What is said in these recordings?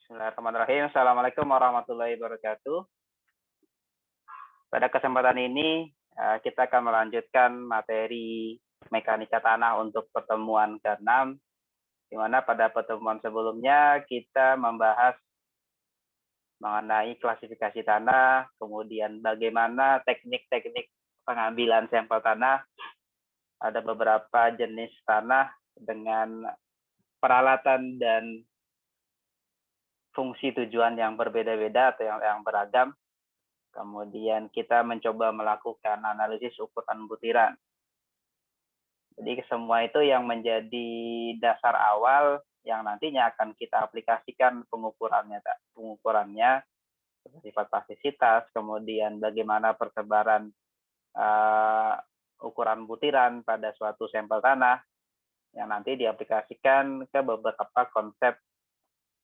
Bismillahirrahmanirrahim. Assalamualaikum warahmatullahi wabarakatuh. Pada kesempatan ini kita akan melanjutkan materi mekanika tanah untuk pertemuan ke-6, di mana pada pertemuan sebelumnya kita membahas mengenai klasifikasi tanah, kemudian bagaimana teknik-teknik pengambilan sampel tanah. Ada beberapa jenis tanah dengan peralatan dan fungsi tujuan yang berbeda-beda atau yang beragam. Kemudian kita mencoba melakukan analisis ukuran butiran. Jadi semua itu yang menjadi dasar awal yang nantinya akan kita aplikasikan pengukurannya, sifat plastisitas, kemudian bagaimana persebaran ukuran butiran pada suatu sampel tanah yang nanti diaplikasikan ke beberapa konsep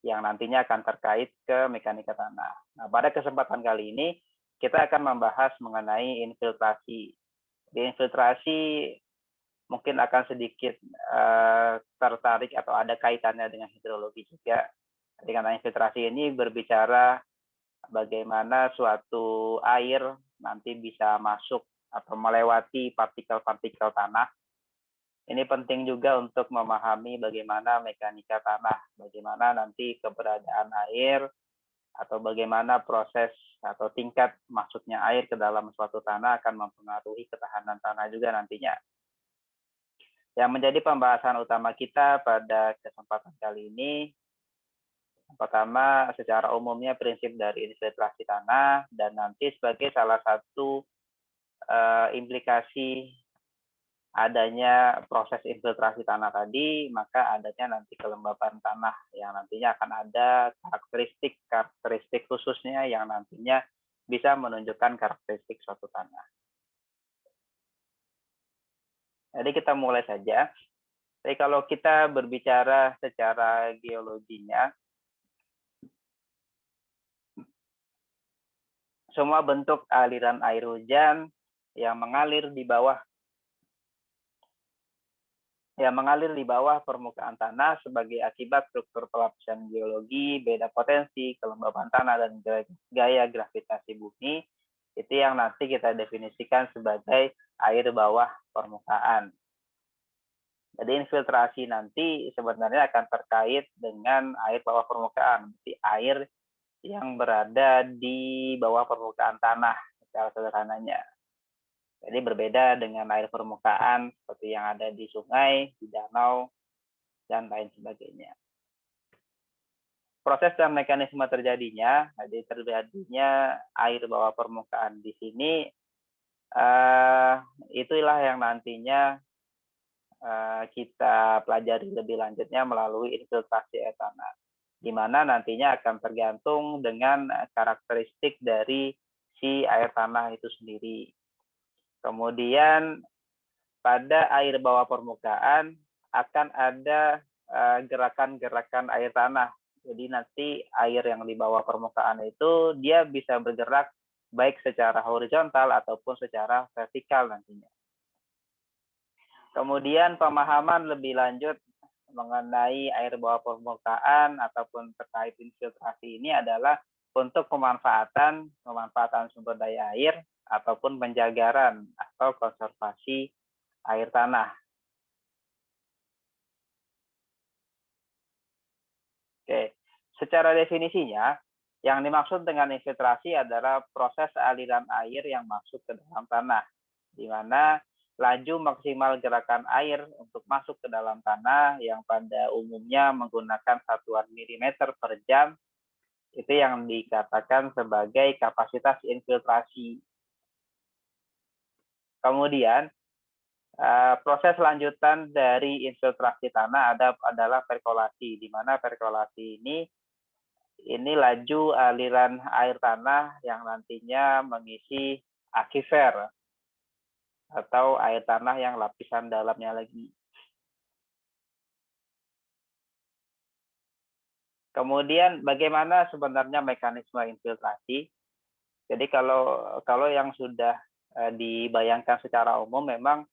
yang nantinya akan terkait ke mekanika tanah. Nah, pada kesempatan kali ini kita akan membahas mengenai infiltrasi. Di infiltrasi mungkin akan sedikit tertarik atau ada kaitannya dengan hidrologi juga. Jadi karena infiltrasi ini berbicara bagaimana suatu air nanti bisa masuk atau melewati partikel-partikel tanah. Ini penting juga untuk memahami bagaimana mekanika tanah, bagaimana nanti keberadaan air, atau bagaimana proses atau tingkat masuknya air ke dalam suatu tanah akan mempengaruhi ketahanan tanah juga nantinya. Yang menjadi pembahasan utama kita pada kesempatan kali ini, pertama secara umumnya prinsip dari infiltrasi tanah, dan nanti sebagai salah satu implikasi adanya proses infiltrasi tanah tadi, maka adanya nanti kelembapan tanah yang nantinya akan ada karakteristik khususnya yang nantinya bisa menunjukkan karakteristik suatu tanah. Jadi kita mulai saja. Jadi kalau kita berbicara secara geologinya, semua bentuk aliran air hujan yang mengalir di bawah permukaan tanah sebagai akibat struktur pelapisan geologi, beda potensi, kelembapan tanah, dan gaya gravitasi bumi, itu yang nanti kita definisikan sebagai air bawah permukaan. Jadi infiltrasi nanti sebenarnya akan terkait dengan air bawah permukaan, berarti air yang berada di bawah permukaan tanah secara sederhananya. Jadi berbeda dengan air permukaan seperti yang ada di sungai, di danau, dan lain sebagainya. Proses dan mekanisme terjadinya, jadi terjadinya air bawah permukaan di sini, itulah yang nantinya kita pelajari lebih lanjutnya melalui infiltrasi air tanah, di mana nantinya akan tergantung dengan karakteristik dari si air tanah itu sendiri. Kemudian pada air bawah permukaan akan ada gerakan-gerakan air tanah. Jadi nanti air yang di bawah permukaan itu dia bisa bergerak baik secara horizontal ataupun secara vertikal nantinya. Kemudian pemahaman lebih lanjut mengenai air bawah permukaan ataupun terkait infiltrasi ini adalah untuk pemanfaatan sumber daya air ataupun penjagaran atau konservasi air tanah. Oke, secara definisinya, yang dimaksud dengan infiltrasi adalah proses aliran air yang masuk ke dalam tanah, di mana laju maksimal gerakan air untuk masuk ke dalam tanah yang pada umumnya menggunakan satuan milimeter per jam, itu yang dikatakan sebagai kapasitas infiltrasi. Kemudian, proses lanjutan dari infiltrasi tanah adalah perkolasi, di mana perkolasi ini laju aliran air tanah yang nantinya mengisi akifer atau air tanah yang lapisan dalamnya lagi. Kemudian bagaimana sebenarnya mekanisme infiltrasi? Jadi kalau yang sudah dibayangkan secara umum, memang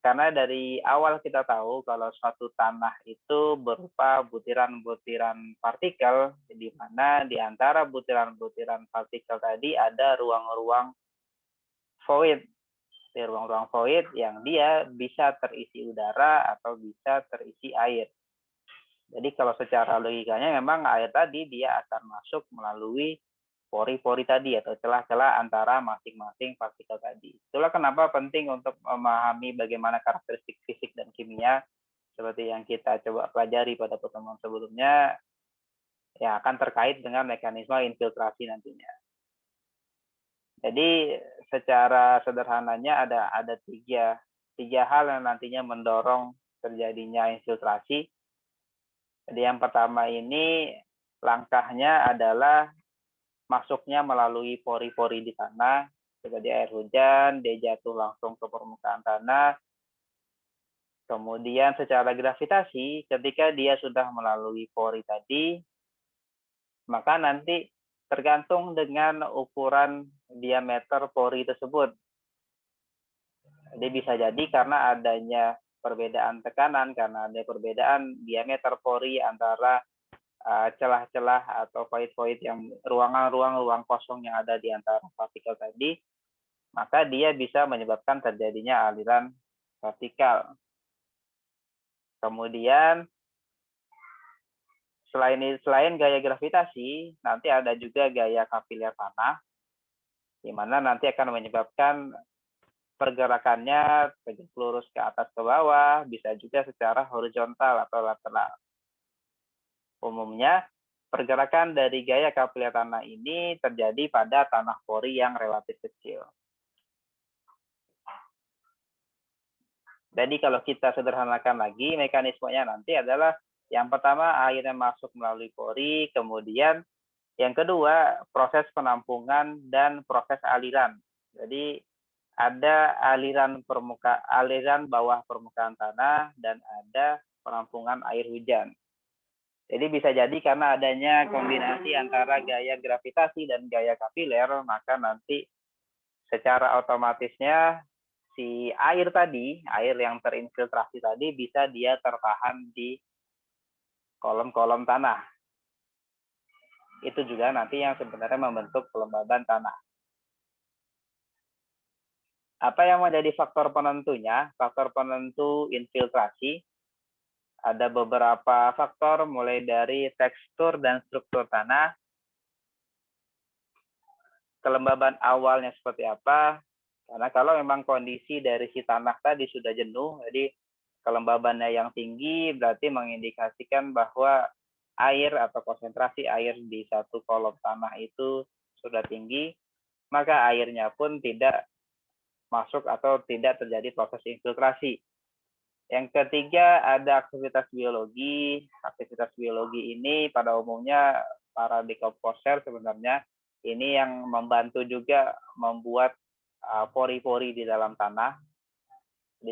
Karena dari awal kita tahu kalau suatu tanah itu berupa butiran-butiran partikel, di mana di antara butiran-butiran partikel tadi ada ruang-ruang void. Di ruang-ruang void yang dia bisa terisi udara atau bisa terisi air. Jadi kalau secara logikanya memang air tadi dia akan masuk melalui pori-pori tadi atau celah-celah antara masing-masing partikel tadi. Itulah kenapa penting untuk memahami bagaimana karakteristik fisik dan kimia seperti yang kita coba pelajari pada pertemuan sebelumnya, yang akan terkait dengan mekanisme infiltrasi nantinya. Jadi secara sederhananya ada tiga hal yang nantinya mendorong terjadinya infiltrasi. Jadi yang pertama ini langkahnya adalah masuknya melalui pori-pori di tanah, seperti air hujan, dia jatuh langsung ke permukaan tanah. Kemudian secara gravitasi, ketika dia sudah melalui pori tadi, maka nanti tergantung dengan ukuran diameter pori tersebut. Jadi bisa jadi karena adanya perbedaan tekanan, karena ada perbedaan diameter pori antara celah-celah atau void-void yang ruang kosong yang ada di antara partikel tadi, maka dia bisa menyebabkan terjadinya aliran vertikal. Kemudian selain gaya gravitasi, nanti ada juga gaya kapiler tanah, di mana nanti akan menyebabkan pergerakannya tegak lurus ke atas ke bawah, bisa juga secara horizontal atau lateral. Umumnya, pergerakan dari gaya kapiler tanah ini terjadi pada tanah pori yang relatif kecil. Jadi kalau kita sederhanakan lagi, mekanismenya nanti adalah yang pertama airnya masuk melalui pori, kemudian yang kedua proses penampungan dan proses aliran. Jadi ada aliran bawah permukaan tanah dan ada penampungan air hujan. Jadi bisa jadi karena adanya kombinasi antara gaya gravitasi dan gaya kapiler, maka nanti secara otomatisnya si air yang terinfiltrasi tadi bisa dia tertahan di kolom-kolom tanah. Itu juga nanti yang sebenarnya membentuk kelembaban tanah. Apa yang menjadi faktor penentunya? Faktor penentu infiltrasi ada beberapa faktor mulai dari tekstur dan struktur tanah, kelembaban awalnya seperti apa, karena kalau memang kondisi dari si tanah tadi sudah jenuh, jadi kelembabannya yang tinggi berarti mengindikasikan bahwa air atau konsentrasi air di satu kolom tanah itu sudah tinggi, maka airnya pun tidak masuk atau tidak terjadi proses infiltrasi. Yang ketiga ada aktivitas biologi. Aktivitas biologi ini pada umumnya para dekomposer sebenarnya ini yang membantu juga membuat pori-pori di dalam tanah. Jadi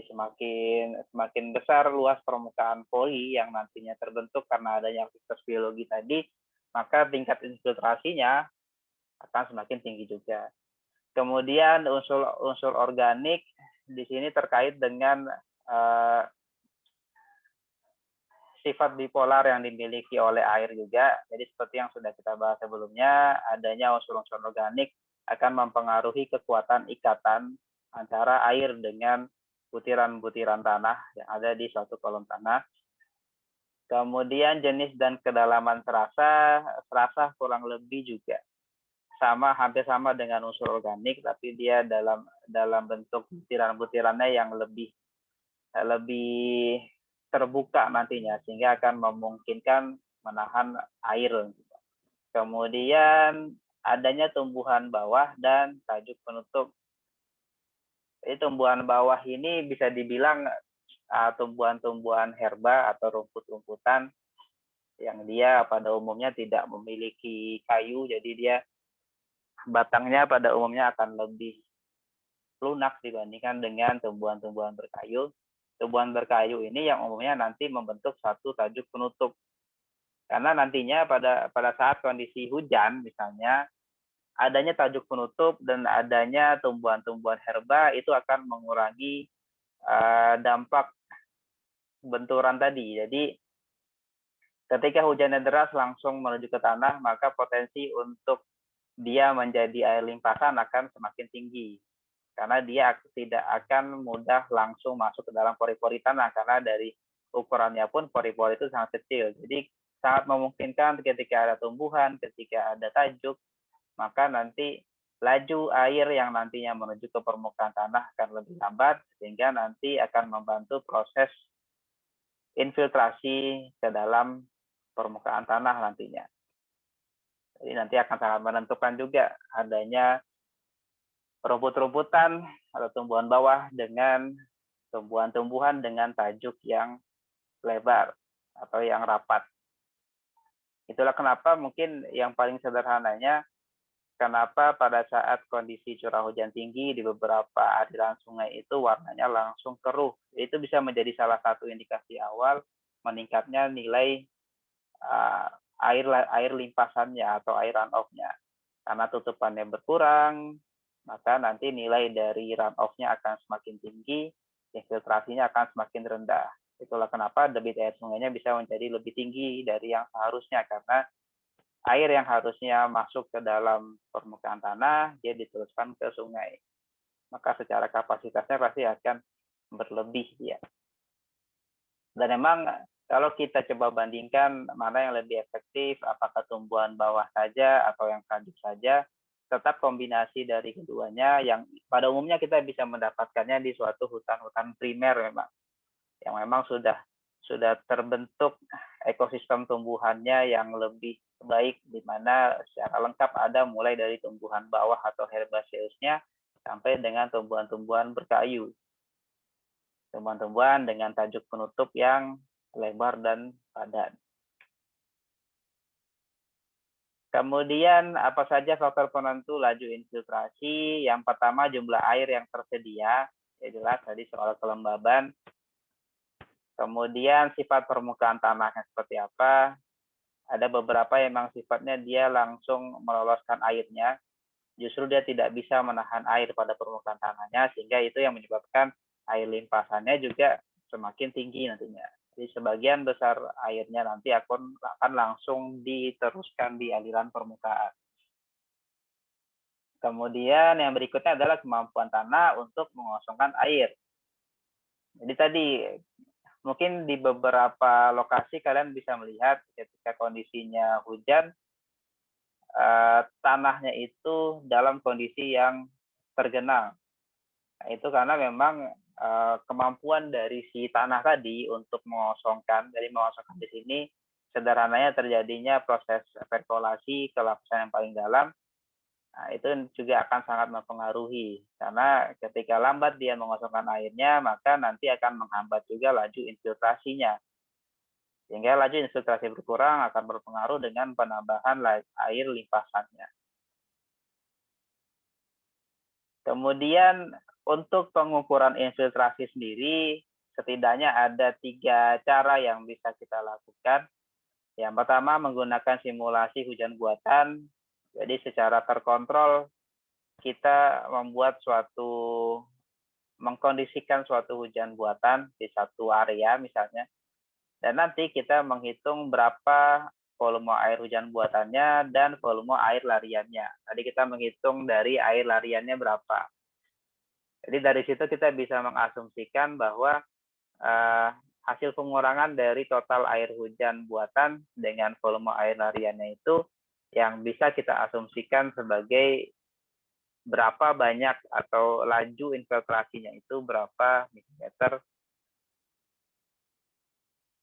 semakin besar luas permukaan pori yang nantinya terbentuk karena adanya aktivitas biologi tadi, maka tingkat infiltrasinya akan semakin tinggi juga. Kemudian unsur organik di sini terkait dengan sifat bipolar yang dimiliki oleh air juga. Jadi seperti yang sudah kita bahas sebelumnya, adanya unsur-unsur organik akan mempengaruhi kekuatan ikatan antara air dengan butiran-butiran tanah yang ada di suatu kolom tanah. Kemudian jenis dan kedalaman serasa kurang lebih juga hampir sama dengan unsur organik, tapi dia dalam bentuk butiran-butirannya yang lebih terbuka nantinya, sehingga akan memungkinkan menahan air. Kemudian adanya tumbuhan bawah dan tajuk penutup. Jadi tumbuhan bawah ini bisa dibilang tumbuhan-tumbuhan herba atau rumput-rumputan yang dia pada umumnya tidak memiliki kayu, jadi dia batangnya pada umumnya akan lebih lunak dibandingkan dengan tumbuhan-tumbuhan berkayu. Tumbuhan berkayu ini yang umumnya nanti membentuk satu tajuk penutup. Karena nantinya pada saat kondisi hujan misalnya, adanya tajuk penutup dan adanya tumbuhan-tumbuhan herba itu akan mengurangi dampak benturan tadi. Jadi ketika hujannya deras langsung menuju ke tanah, maka potensi untuk dia menjadi air limpasan akan semakin tinggi. Karena dia tidak akan mudah langsung masuk ke dalam pori-pori tanah, karena dari ukurannya pun pori-pori itu sangat kecil. Jadi sangat memungkinkan ketika ada tumbuhan, ketika ada tajuk, maka nanti laju air yang nantinya menuju ke permukaan tanah akan lebih lambat, sehingga nanti akan membantu proses infiltrasi ke dalam permukaan tanah nantinya. Jadi nanti akan sangat menentukan juga adanya rumput-rumputan atau tumbuhan bawah dengan tumbuhan-tumbuhan dengan tajuk yang lebar atau yang rapat. Itulah kenapa mungkin yang paling sederhananya, kenapa pada saat kondisi curah hujan tinggi di beberapa aliran sungai itu warnanya langsung keruh. Itu bisa menjadi salah satu indikasi awal meningkatnya nilai air limpasannya atau air runoff-nya. Karena tutupannya berkurang, maka nanti nilai dari runoff-nya akan semakin tinggi, infiltrasinya akan semakin rendah. Itulah kenapa debit air sungainya bisa menjadi lebih tinggi dari yang seharusnya, karena air yang harusnya masuk ke dalam permukaan tanah, dia diteruskan ke sungai. Maka secara kapasitasnya pasti akan berlebih ya. Dan memang kalau kita coba bandingkan mana yang lebih efektif, apakah tumbuhan bawah saja atau yang tajuk saja, tetap kombinasi dari keduanya yang pada umumnya kita bisa mendapatkannya di suatu hutan-hutan primer memang. Yang memang sudah terbentuk ekosistem tumbuhannya yang lebih baik, di mana secara lengkap ada mulai dari tumbuhan bawah atau herbaceusnya sampai dengan tumbuhan-tumbuhan berkayu. Tumbuhan-tumbuhan dengan tajuk penutup yang lebar dan padat. Kemudian apa saja faktor penentu laju infiltrasi? Yang pertama jumlah air yang tersedia, ya jelas tadi soal kelembaban. Kemudian sifat permukaan tanahnya seperti apa? Ada beberapa yang memang sifatnya dia langsung meloloskan airnya. Justru dia tidak bisa menahan air pada permukaan tanahnya, sehingga itu yang menyebabkan air limpasannya juga semakin tinggi nantinya. Jadi sebagian besar airnya nanti akan langsung diteruskan di aliran permukaan. Kemudian yang berikutnya adalah kemampuan tanah untuk mengosongkan air. Jadi tadi mungkin di beberapa lokasi kalian bisa melihat ketika kondisinya hujan, tanahnya itu dalam kondisi yang tergenang. Nah, itu karena memang kemampuan dari si tanah tadi untuk mengosongkan, dari mengosongkan di sini sederhananya terjadinya proses perkolasi ke lapisan yang paling dalam. Nah, itu juga akan sangat mempengaruhi, karena ketika lambat dia mengosongkan airnya, maka nanti akan menghambat juga laju infiltrasinya. Sehingga laju infiltrasi berkurang akan berpengaruh dengan penambahan air limpasannya. Kemudian untuk pengukuran infiltrasi sendiri, setidaknya ada 3 cara yang bisa kita lakukan. Yang pertama menggunakan simulasi hujan buatan. Jadi secara terkontrol kita mengkondisikan suatu hujan buatan di satu area misalnya. Dan nanti kita menghitung berapa volume air hujan buatannya dan volume air lariannya. Tadi kita menghitung dari air lariannya berapa. Jadi dari situ kita bisa mengasumsikan bahwa hasil pengurangan dari total air hujan buatan dengan volume air lariannya itu yang bisa kita asumsikan sebagai berapa banyak atau laju infiltrasinya itu berapa milimeter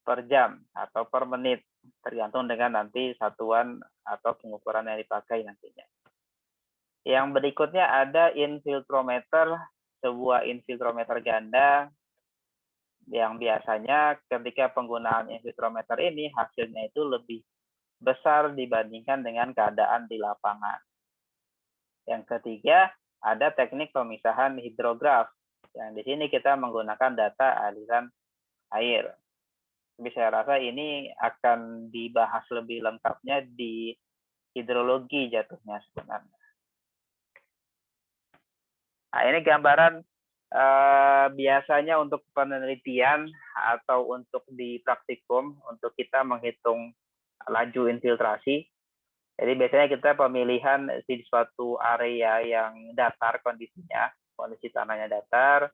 per jam atau per menit, tergantung dengan nanti satuan atau pengukuran yang dipakai nantinya. Yang berikutnya ada infiltrometer, sebuah infiltrometer ganda yang biasanya ketika penggunaan infiltrometer ini hasilnya itu lebih besar dibandingkan dengan keadaan di lapangan. Yang ketiga, ada teknik pemisahan hidrograf. Yang di sini kita menggunakan data aliran air. Tapi saya rasa ini akan dibahas lebih lengkapnya di hidrologi jatuhnya sebenarnya. Nah, ini gambaran Biasanya untuk penelitian atau untuk di praktikum, untuk kita menghitung laju infiltrasi, jadi biasanya kita pemilihan di suatu area yang datar kondisinya, kondisi tanahnya datar,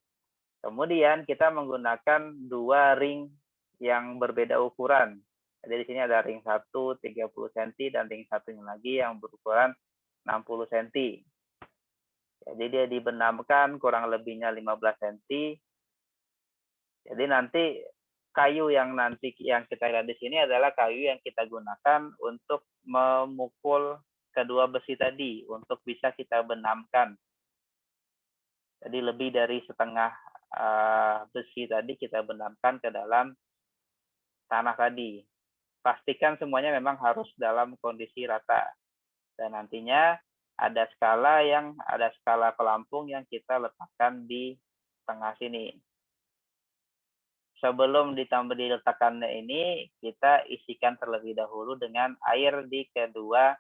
kemudian kita menggunakan dua ring yang berbeda ukuran. Jadi di sini ada ring 1 30 cm dan ring satunya lagi yang berukuran 60 cm. Jadi dia dibenamkan kurang lebihnya 15 cm. Jadi nanti kayu yang kita lihat di sini adalah kayu yang kita gunakan untuk memukul kedua besi tadi untuk bisa kita benamkan. Jadi lebih dari setengah besi tadi kita benamkan ke dalam tanah tadi. Pastikan semuanya memang harus dalam kondisi rata. Dan nantinya ada skala pelampung yang kita letakkan di tengah sini. Sebelum diletakkannya ini, kita isikan terlebih dahulu dengan air di kedua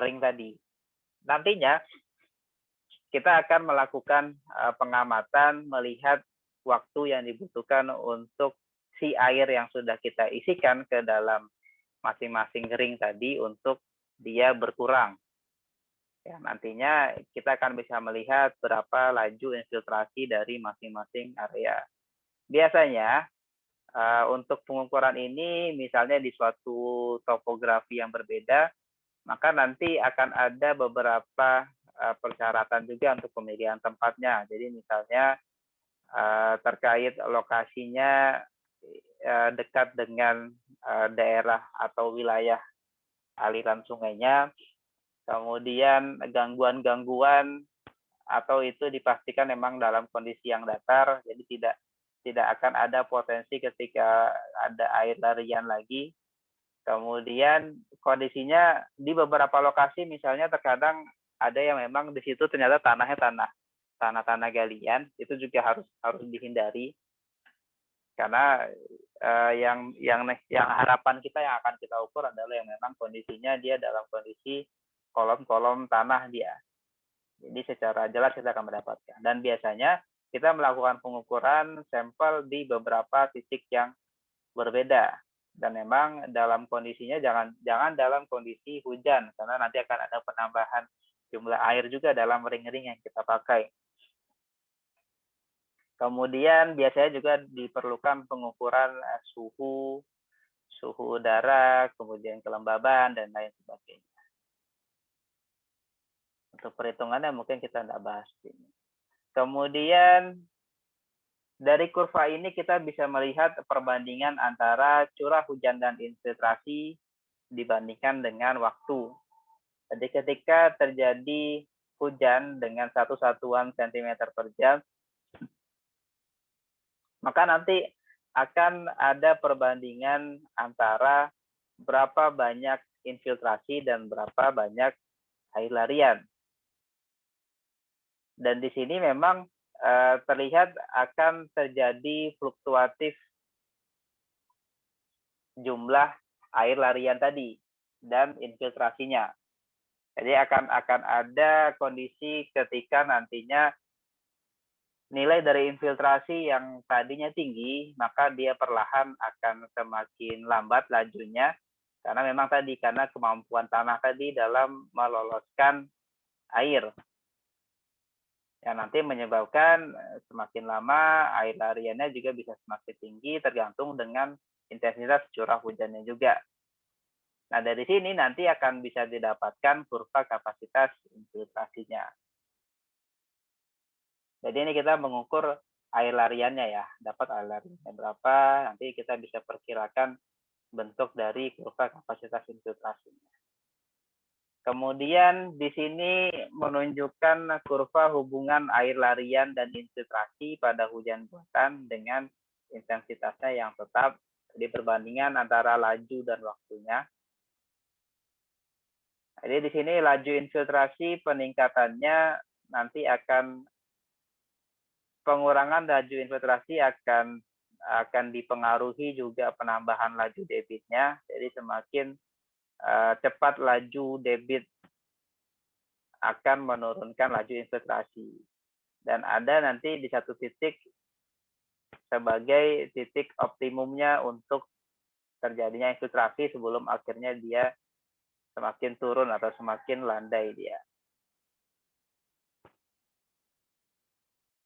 ring tadi. Nantinya kita akan melakukan pengamatan, melihat waktu yang dibutuhkan untuk si air yang sudah kita isikan ke dalam masing-masing ring tadi untuk dia berkurang. Ya, nantinya kita akan bisa melihat berapa laju infiltrasi dari masing-masing area. Biasanya untuk pengukuran ini, misalnya di suatu topografi yang berbeda, maka nanti akan ada beberapa persyaratan juga untuk pemilihan tempatnya. Jadi misalnya terkait lokasinya dekat dengan daerah atau wilayah aliran sungainya, kemudian gangguan-gangguan atau itu dipastikan memang dalam kondisi yang datar, jadi tidak akan ada potensi ketika ada air larian lagi. Kemudian kondisinya di beberapa lokasi misalnya terkadang ada yang memang di situ ternyata tanahnya tanah galian, itu juga harus dihindari karena yang harapan kita yang akan kita ukur adalah yang memang kondisinya dia dalam kondisi kolom-kolom tanah dia. Jadi secara jelas kita akan mendapatkan. Dan biasanya kita melakukan pengukuran sampel di beberapa titik yang berbeda. Dan memang dalam kondisinya jangan dalam kondisi hujan, karena nanti akan ada penambahan jumlah air juga dalam ring-ring yang kita pakai. Kemudian biasanya juga diperlukan pengukuran suhu udara, kemudian kelembaban, dan lain sebagainya. Untuk perhitungannya mungkin kita tidak bahas ini. Kemudian dari kurva ini kita bisa melihat perbandingan antara curah hujan dan infiltrasi dibandingkan dengan waktu. Jadi ketika terjadi hujan dengan 1 satuan cm per jam, maka nanti akan ada perbandingan antara berapa banyak infiltrasi dan berapa banyak air larian. Dan di sini memang terlihat akan terjadi fluktuatif jumlah air larian tadi dan infiltrasinya. Jadi akan ada kondisi ketika nantinya nilai dari infiltrasi yang tadinya tinggi, maka dia perlahan akan semakin lambat lajunya, karena memang tadi karena kemampuan tanah tadi dalam meloloskan air, yang nanti menyebabkan semakin lama air lariannya juga bisa semakin tinggi, tergantung dengan intensitas curah hujannya juga. Nah, dari sini nanti akan bisa didapatkan kurva kapasitas infiltrasinya. Jadi ini kita mengukur air lariannya ya, dapat air lariannya berapa, nanti kita bisa perkirakan bentuk dari kurva kapasitas infiltrasinya. Kemudian di sini menunjukkan kurva hubungan air larian dan infiltrasi pada hujan buatan dengan intensitasnya yang tetap di perbandingan antara laju dan waktunya. Jadi di sini laju infiltrasi peningkatannya nanti akan pengurangan laju infiltrasi akan dipengaruhi juga penambahan laju debitnya. Jadi semakin cepat laju debit akan menurunkan laju infiltrasi. dan ada nanti di satu titik sebagai titik optimumnya untuk terjadinya infiltrasi sebelum akhirnya dia semakin turun atau semakin landai dia.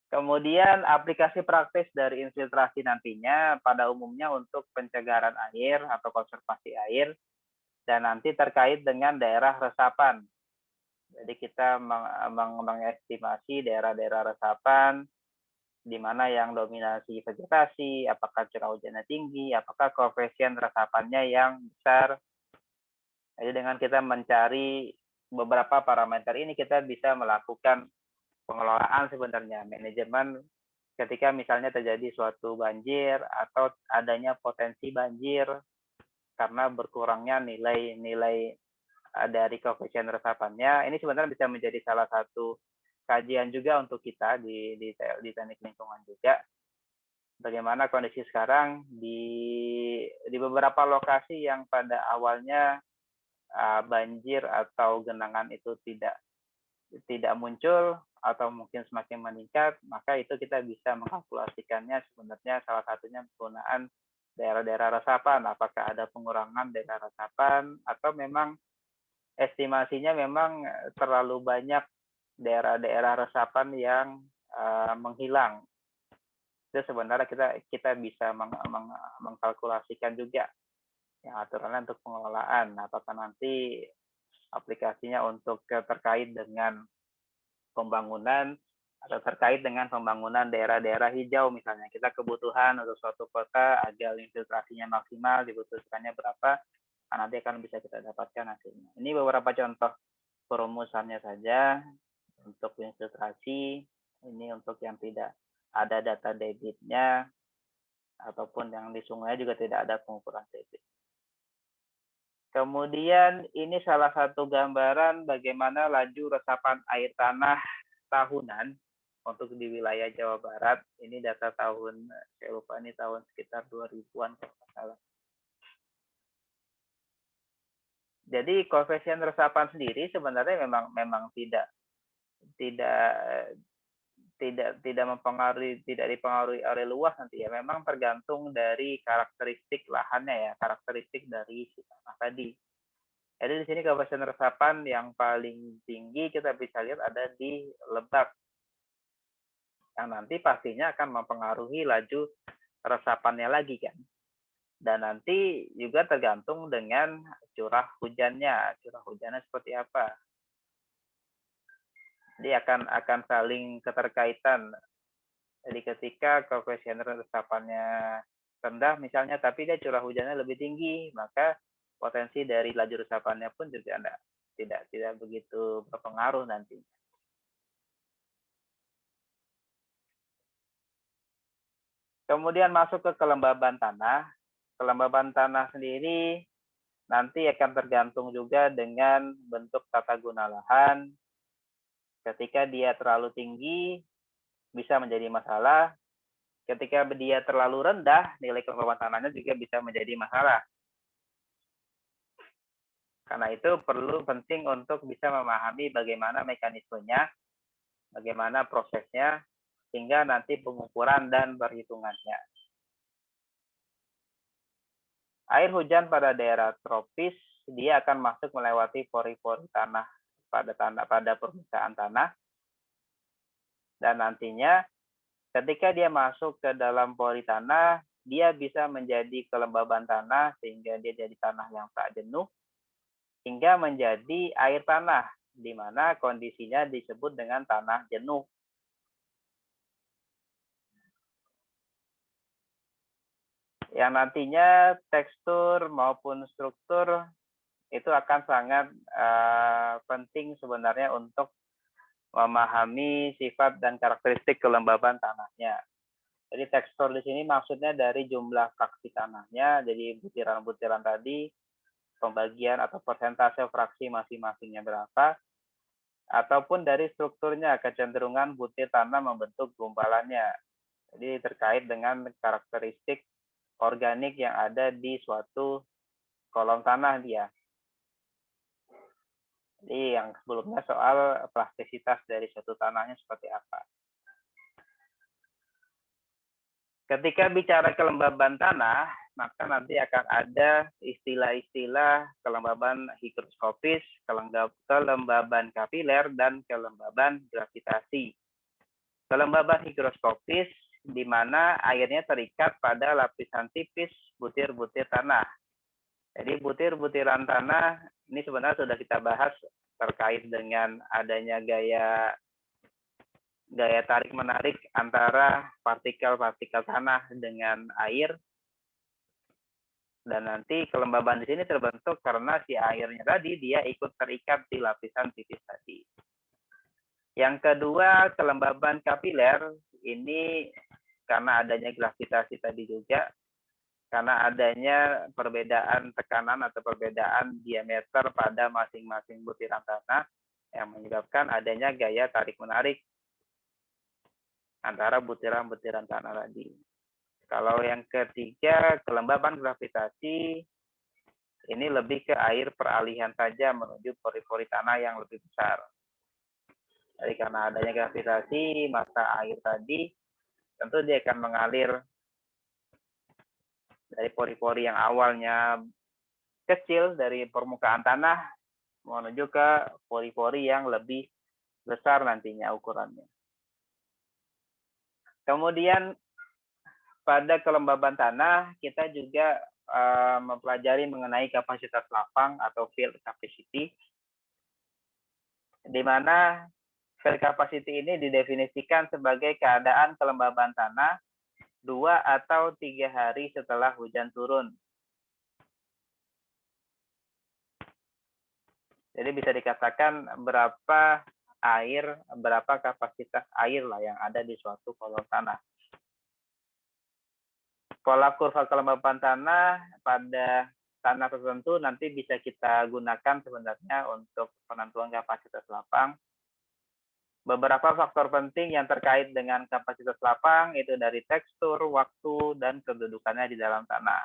Kemudian aplikasi praktis dari infiltrasi nantinya pada umumnya untuk pencegahan air atau konservasi air dan nanti terkait dengan daerah resapan. Jadi kita mengestimasi daerah-daerah resapan di mana yang dominasi vegetasi, apakah curah hujannya tinggi, apakah koefisien resapannya yang besar. Jadi dengan kita mencari beberapa parameter ini kita bisa melakukan pengelolaan sebenarnya, manajemen ketika misalnya terjadi suatu banjir atau adanya potensi banjir karena berkurangnya nilai dari koefisien resapannya. Ini sebenarnya bisa menjadi salah satu kajian juga untuk kita di teknik lingkungan juga. Bagaimana kondisi sekarang di beberapa lokasi yang pada awalnya banjir atau genangan itu tidak muncul atau mungkin semakin meningkat, maka itu kita bisa mengkalkulasikannya sebenarnya salah satunya penggunaan daerah-daerah resapan, apakah ada pengurangan daerah resapan atau memang estimasinya memang terlalu banyak daerah-daerah resapan yang menghilang. Itu sebenarnya kita bisa mengkalkulasikan juga yang aturannya untuk pengelolaan. Apakah nanti aplikasinya untuk terkait dengan pembangunan atau terkait dengan pembangunan daerah-daerah hijau misalnya. Kita kebutuhan untuk suatu kota agar infiltrasinya maksimal, dibutuhkannya berapa, nanti akan bisa kita dapatkan hasilnya. Ini beberapa contoh perumusannya saja untuk infiltrasi. Ini untuk yang tidak ada data debitnya ataupun yang di sungai juga tidak ada pengukuran debit. Kemudian ini salah satu gambaran bagaimana laju resapan air tanah tahunan untuk di wilayah Jawa Barat. Ini data tahun, saya lupa ini tahun sekitar 2000-an kalau nggak salah. Jadi koefisien resapan sendiri sebenarnya memang tidak dipengaruhi oleh luas nanti ya. Memang tergantung dari karakteristik lahannya ya, karakteristik dari si tanah tadi. Jadi di sini koefisien resapan yang paling tinggi kita bisa lihat ada di Lebak. Yang nanti pastinya akan mempengaruhi laju resapannya lagi kan. Dan nanti juga tergantung dengan curah hujannya seperti apa. Jadi akan saling keterkaitan. Jadi ketika koefisien resapannya rendah misalnya, tapi dia curah hujannya lebih tinggi, maka potensi dari laju resapannya pun juga tidak begitu berpengaruh nantinya. Kemudian masuk ke kelembaban tanah. Kelembaban tanah sendiri nanti akan tergantung juga dengan bentuk tata guna lahan. Ketika dia terlalu tinggi, bisa menjadi masalah. Ketika dia terlalu rendah, nilai kelembaban tanahnya juga bisa menjadi masalah. Karena itu penting untuk bisa memahami bagaimana mekanismenya, bagaimana prosesnya, sehingga nanti pengukuran dan perhitungannya. Air hujan pada daerah tropis, dia akan masuk melewati pori-pori tanah pada permukaan tanah. Dan nantinya ketika dia masuk ke dalam pori tanah, dia bisa menjadi kelembaban tanah sehingga dia jadi tanah yang tak jenuh, hingga menjadi air tanah, di mana kondisinya disebut dengan tanah jenuh. Yang nantinya tekstur maupun struktur itu akan sangat penting sebenarnya untuk memahami sifat dan karakteristik kelembaban tanahnya. Jadi tekstur di sini maksudnya dari jumlah fraksi tanahnya, jadi butiran-butiran tadi, pembagian atau persentase fraksi masing-masingnya berapa, ataupun dari strukturnya, kecenderungan butir tanah membentuk gumpalannya. Jadi terkait dengan karakteristik organik yang ada di suatu kolom tanah dia. Jadi yang sebelumnya soal plastisitas dari suatu tanahnya seperti apa. Ketika bicara kelembaban tanah, maka nanti akan ada istilah-istilah kelembaban higroskopis, kelembaban kapiler, dan kelembaban gravitasi. Kelembaban higroskopis di mana airnya terikat pada lapisan tipis butir-butir tanah. Jadi butir-butiran tanah ini sebenarnya sudah kita bahas terkait dengan adanya gaya tarik menarik antara partikel-partikel tanah dengan air, dan nanti kelembaban di sini terbentuk karena si airnya tadi dia ikut terikat di lapisan tipis tadi. Yang kedua, kelembaban kapiler ini karena adanya gravitasi tadi juga, karena adanya perbedaan tekanan atau perbedaan diameter pada masing-masing butiran tanah yang menyebabkan adanya gaya tarik menarik antara butiran-butiran tanah tadi. Kalau yang ketiga, kelembaban gravitasi ini lebih ke air peralihan saja menuju pori-pori tanah yang lebih besar. Jadi karena adanya gravitasi, maka air tadi tentu dia akan mengalir dari pori-pori yang awalnya kecil dari permukaan tanah menuju ke pori-pori yang lebih besar nantinya ukurannya. Kemudian pada kelembaban tanah kita juga mempelajari mengenai kapasitas lapang atau field capacity, di mana field capacity ini didefinisikan sebagai keadaan kelembaban tanah 2 atau 3 hari setelah hujan turun. Jadi bisa dikatakan berapa kapasitas air lah yang ada di suatu kolom tanah. Pola kurva kelembaban tanah pada tanah tertentu nanti bisa kita gunakan sebenarnya untuk penentuan kapasitas lapang. Beberapa faktor penting yang terkait dengan kapasitas lapang itu dari tekstur, waktu, dan kedudukannya di dalam tanah.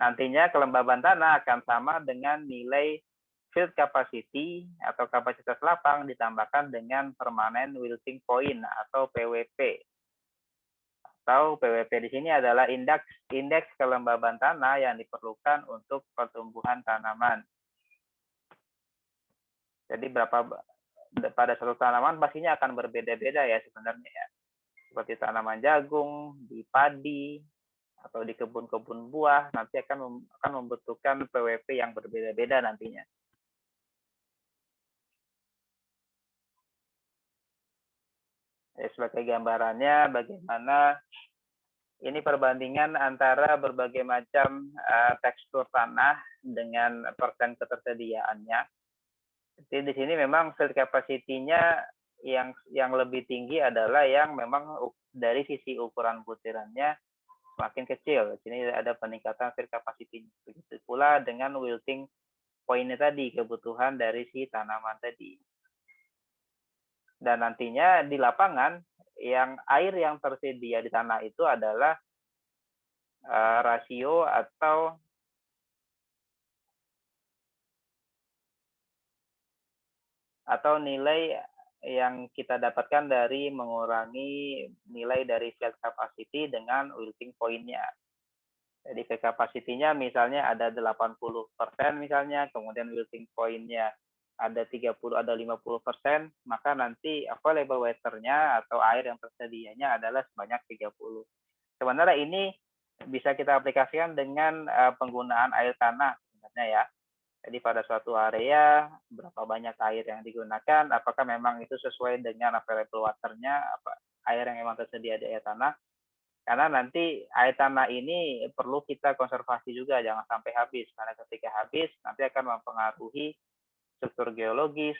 Nantinya kelembaban tanah akan sama dengan nilai field capacity atau kapasitas lapang ditambahkan dengan permanent wilting point atau PWP. Atau PWP di sini adalah indeks kelembaban tanah yang diperlukan untuk pertumbuhan tanaman. Jadi pada suatu tanaman pastinya akan berbeda-beda ya sebenarnya ya. Seperti tanaman jagung, di padi, atau di kebun-kebun buah, nanti akan membutuhkan PWP yang berbeda-beda nantinya. Sebagai gambarannya, bagaimana ini perbandingan antara berbagai macam tekstur tanah dengan persen ketersediaannya. Jadi di sini memang field capacity-nya yang lebih tinggi adalah yang memang dari sisi ukuran butirannya semakin kecil. Di sini ada peningkatan field capacity. Begitu pula dengan wilting point-nya tadi, kebutuhan dari si tanaman tadi. Dan nantinya di lapangan air yang tersedia di tanah itu adalah rasio atau nilai yang kita dapatkan dari mengurangi nilai dari field capacity dengan wilting point-nya. Jadi field capacity-nya misalnya ada 80% misalnya, kemudian wilting point-nya ada 30, ada 50%, maka nanti available water-nya atau air yang tersedianya adalah sebanyak 30. Sebenarnya ini bisa kita aplikasikan dengan penggunaan air tanah sebenarnya ya. Jadi pada suatu area berapa banyak air yang digunakan, apakah memang itu sesuai dengan available water-nya, air yang memang tersedia di air tanah. Karena nanti air tanah ini perlu kita konservasi juga, jangan sampai habis. Karena ketika habis nanti akan mempengaruhi struktur geologis,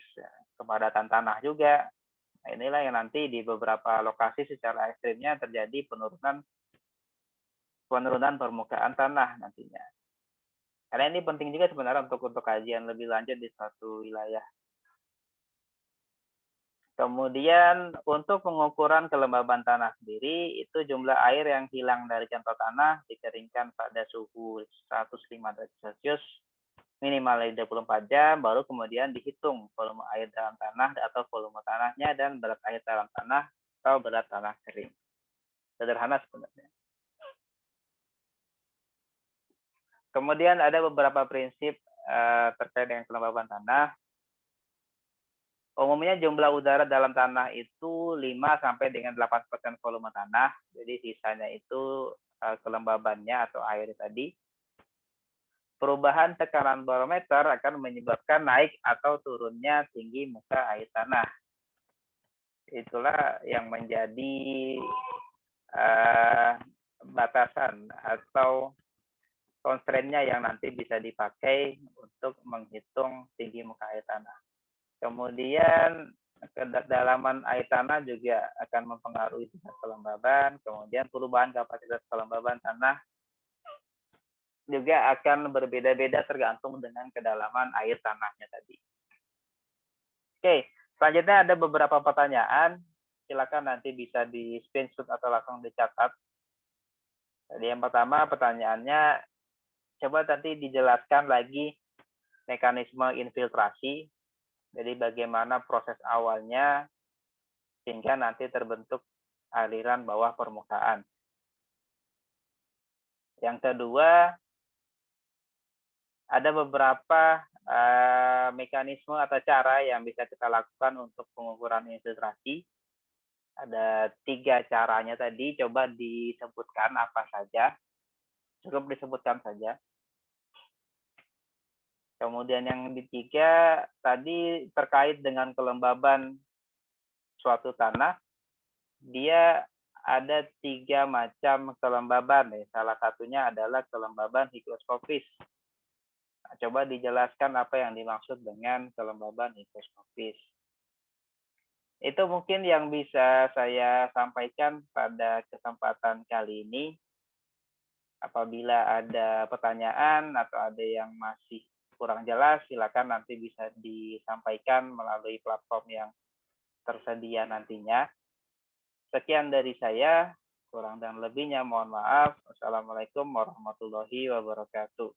kepadatan tanah juga. Nah, inilah yang nanti di beberapa lokasi secara ekstrimnya terjadi penurunan permukaan tanah nantinya. Karena ini penting juga sebenarnya untuk kajian lebih lanjut di suatu wilayah. Kemudian untuk pengukuran kelembaban tanah sendiri, itu jumlah air yang hilang dari contoh tanah dikeringkan pada suhu 105 derajat Celcius minimal 24 jam, baru kemudian dihitung volume air dalam tanah atau volume tanahnya dan berat air dalam tanah atau berat tanah kering. Sederhana sebenarnya. Kemudian ada beberapa prinsip terkait dengan kelembaban tanah. Umumnya jumlah udara dalam tanah itu 5 sampai dengan 8% volume tanah. Jadi sisanya itu kelembabannya atau air tadi. Perubahan tekanan barometer akan menyebabkan naik atau turunnya tinggi muka air tanah. Itulah yang menjadi batasan atau constraint-nya yang nanti bisa dipakai untuk menghitung tinggi muka air tanah. Kemudian kedalaman air tanah juga akan mempengaruhi tingkat kelembaban. Kemudian perubahan kapasitas kelembaban tanah juga akan berbeda-beda tergantung dengan kedalaman air tanahnya tadi. Oke, selanjutnya ada beberapa pertanyaan. Silakan nanti bisa di screenshot atau langsung dicatat. Jadi yang pertama pertanyaannya, coba nanti dijelaskan lagi mekanisme infiltrasi. Jadi bagaimana proses awalnya sehingga nanti terbentuk aliran bawah permukaan. Yang kedua, ada beberapa mekanisme atau cara yang bisa kita lakukan untuk pengukuran infiltrasi. Ada 3 caranya tadi, coba disebutkan apa saja. Cukup disebutkan saja. Kemudian yang ketiga, tadi terkait dengan kelembaban suatu tanah, dia ada 3 macam kelembaban. Salah satunya adalah kelembaban higroskopis. Nah, coba dijelaskan apa yang dimaksud dengan kelembaban higroskopis. Itu mungkin yang bisa saya sampaikan pada kesempatan kali ini. Apabila ada pertanyaan atau ada yang masih kurang jelas, silakan nanti bisa disampaikan melalui platform yang tersedia nantinya. Sekian dari saya, kurang dan lebihnya mohon maaf. Wassalamualaikum warahmatullahi wabarakatuh.